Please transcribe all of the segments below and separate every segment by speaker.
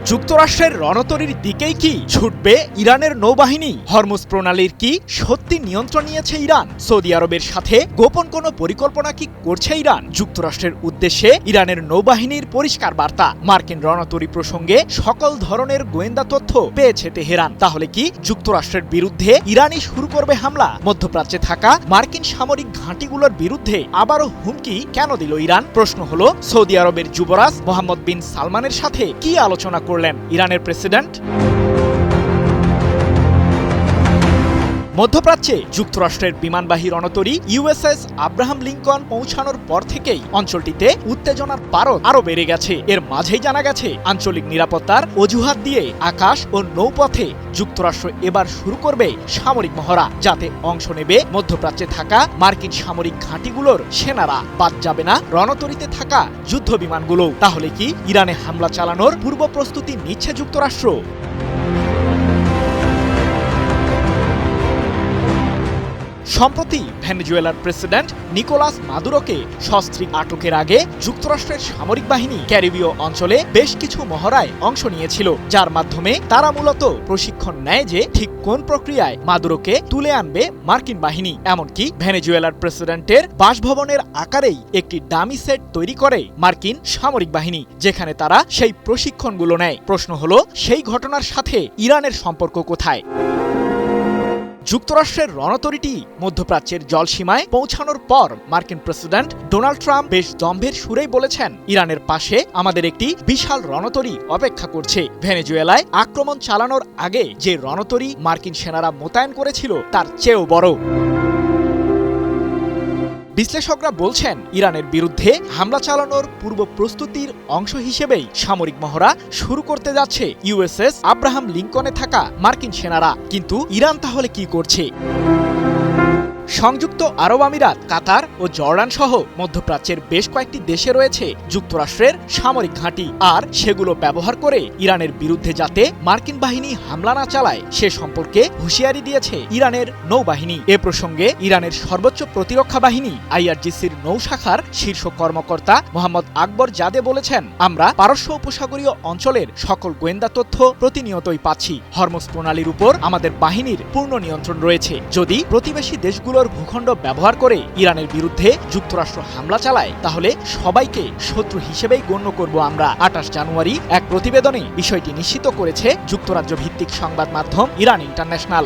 Speaker 1: যুক্তরাষ্ট্রের রণতরীর দিকেই কি ছুটবে ইরানের নৌবাহিনী? হরমুজ প্রণালীর কি সত্যি নিয়ন্ত্রণ নিয়েছে ইরান? সৌদি আরবের সাথে গোপন কোনো পরিকল্পনা কি করছে ইরান? যুক্তরাষ্ট্রের উদ্দেশ্যে ইরানের নৌবাহিনীর পরিষ্কার বার্তা, মার্কিন রণতরী প্রসঙ্গে সকল ধরনের গোয়েন্দা তথ্য পেয়েছে তেহরান। তাহলে কি যুক্তরাষ্ট্রের বিরুদ্ধে ইরানই শুরু করবে হামলা? মধ্যপ্রাচ্যে থাকা মার্কিন সামরিক ঘাঁটিগুলোর বিরুদ্ধে আবারও হুমকি কেন দিল ইরান? প্রশ্ন হলো, সৌদি আরবের যুবরাজ মোহাম্মদ বিন সালমানের সাথে কি আলোচনা করলেন ইরানের প্রেসিডেন্ট? মধ্যপ্রাচ্যে যুক্তরাষ্ট্রের বিমানবাহী রণতরী ইউএসএস আব্রাহাম লিঙ্কন পৌঁছানোর পর থেকেই অঞ্চলটিতে উত্তেজনার পারদ আরও বেড়ে গেছে। এর মাঝেই জানা গেছে, আঞ্চলিক নিরাপত্তার অজুহাত দিয়ে আকাশ ও নৌপথে যুক্তরাষ্ট্র এবার শুরু করবে সামরিক মহড়া, যাতে অংশ নেবে মধ্যপ্রাচ্যে থাকা মার্কিন সামরিক ঘাঁটিগুলোর সেনারা। বাদ যাবে না রণতরীতে থাকা যুদ্ধ বিমানগুলো। তাহলে কি ইরানে হামলা চালানোর পূর্ব প্রস্তুতি নিচ্ছে যুক্তরাষ্ট্র? সম্প্রতি ভেনেজুয়েলার প্রেসিডেন্ট নিকোলাস মাদুরোকে সস্ত্রীক আটকের আগে যুক্তরাষ্ট্রের সামরিক বাহিনী ক্যারিবীয় অঞ্চলে বেশ কিছু মহড়ায় অংশ নিয়েছিল, যার মাধ্যমে তারা মূলত প্রশিক্ষণ নেয় যে ঠিক কোন প্রক্রিয়ায় মাদুরোকে তুলে আনবে মার্কিন বাহিনী। এমনকি ভেনেজুয়েলার প্রেসিডেন্টের বাসভবনের আকারেই একটি ডামি সেট তৈরি করে মার্কিন সামরিক বাহিনী, যেখানে তারা সেই প্রশিক্ষণগুলো নেয়। প্রশ্ন হলো, সেই ঘটনার সাথে ইরানের সম্পর্ক কোথায়? যুক্তরাষ্ট্রের রণতরীটি মধ্যপ্রাচ্যের জলসীমায় পৌঁছানোর পর মার্কিন প্রেসিডেন্ট ডোনাল্ড ট্রাম্প বেশ দম্ভের সুরেই বলেছেন, ইরানের পাশে আমাদের একটি বিশাল রণতরী অপেক্ষা করছে। ভেনেজুয়েলায় আক্রমণ চালানোর আগে যে রণতরী মার্কিন সেনারা মোতায়েন করেছিল তার চেয়েও বড়। বিশ্লেষকরা বলছেন, ইরানের বিরুদ্ধে হামলা চালানোর পূর্ব প্রস্তুতির অংশ হিসেবেই সামরিক মহড়া শুরু করতে যাচ্ছে ইউএসএস আব্রাহাম লিঙ্কনে থাকা মার্কিন সেনারা। কিন্তু ইরান তাহলে কি করছে? সংযুক্ত আরব আমিরাত, কাতার ও জর্ডান সহ মধ্যপ্রাচ্যের বেশ কয়েকটি দেশে রয়েছে যুক্তরাষ্ট্রের সামরিক ঘাঁটি, আর সেগুলো ব্যবহার করে ইরানের বিরুদ্ধে যাতে মার্কিন বাহিনী হামলা না চালায় সে সম্পর্কে হুঁশিয়ারি দিয়েছে ইরানের নৌবাহিনী। এ প্রসঙ্গে ইরানের সর্বোচ্চ প্রতিরক্ষা বাহিনী আইআরজিসির নৌ শাখার শীর্ষ কর্মকর্তা মোহাম্মদ আকবর জাদে বলেছেন, আমরা পারস্য উপসাগরীয় অঞ্চলের সকল গোয়েন্দা তথ্য প্রতিনিয়তই পাচ্ছি। হরমুজ প্রণালীর উপর আমাদের বাহিনীর পূর্ণ নিয়ন্ত্রণ রয়েছে। যদি প্রতিবেশী দেশগুলোর ভূখণ্ড ব্যবহার করে ইরানের বিরুদ্ধে যুক্তরাষ্ট্র হামলা চালায়, তাহলে সবাইকে শত্রু হিসেবেই গণ্য করব আমরা। ২৮ জানুয়ারি এক প্রতিবেদনে বিষয়টি নিশ্চিত করেছে যুক্তরাজ্য ভিত্তিক সংবাদ মাধ্যম ইরান ইন্টারন্যাশনাল।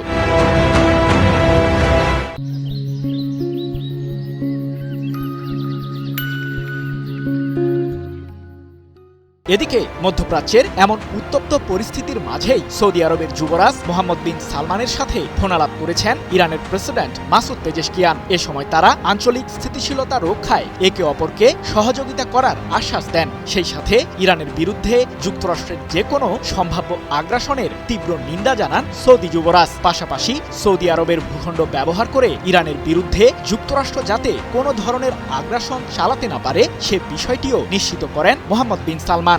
Speaker 1: এদিকে মধ্যপ্রাচ্যের এমন উত্তপ্ত পরিস্থিতির মাঝেই সৌদি আরবের যুবরাজ মোহাম্মদ বিন সালমানের সাথে ফোনালাপ করেছেন ইরানের প্রেসিডেন্ট মাসুদ পেজেশকিয়ান। এ সময় তারা আঞ্চলিক স্থিতিশীলতা রক্ষায় একে অপরকে সহযোগিতা করার আশ্বাস দেন। সেই সাথে ইরানের বিরুদ্ধে যুক্তরাষ্ট্রের যে কোনো সম্ভাব্য আগ্রাসনের তীব্র নিন্দা জানান সৌদি যুবরাজ। পাশাপাশি সৌদি আরবের ভূখণ্ড ব্যবহার করে ইরানের বিরুদ্ধে যুক্তরাষ্ট্র যাতে কোনো ধরনের আগ্রাসন চালাতে না পারে সে বিষয়টিও নিশ্চিত করেন মোহাম্মদ বিন সালমান।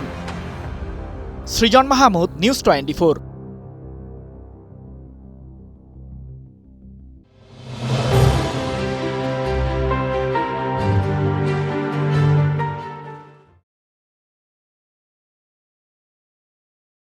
Speaker 1: সৃজন মাহমুদ, নিউজ 24।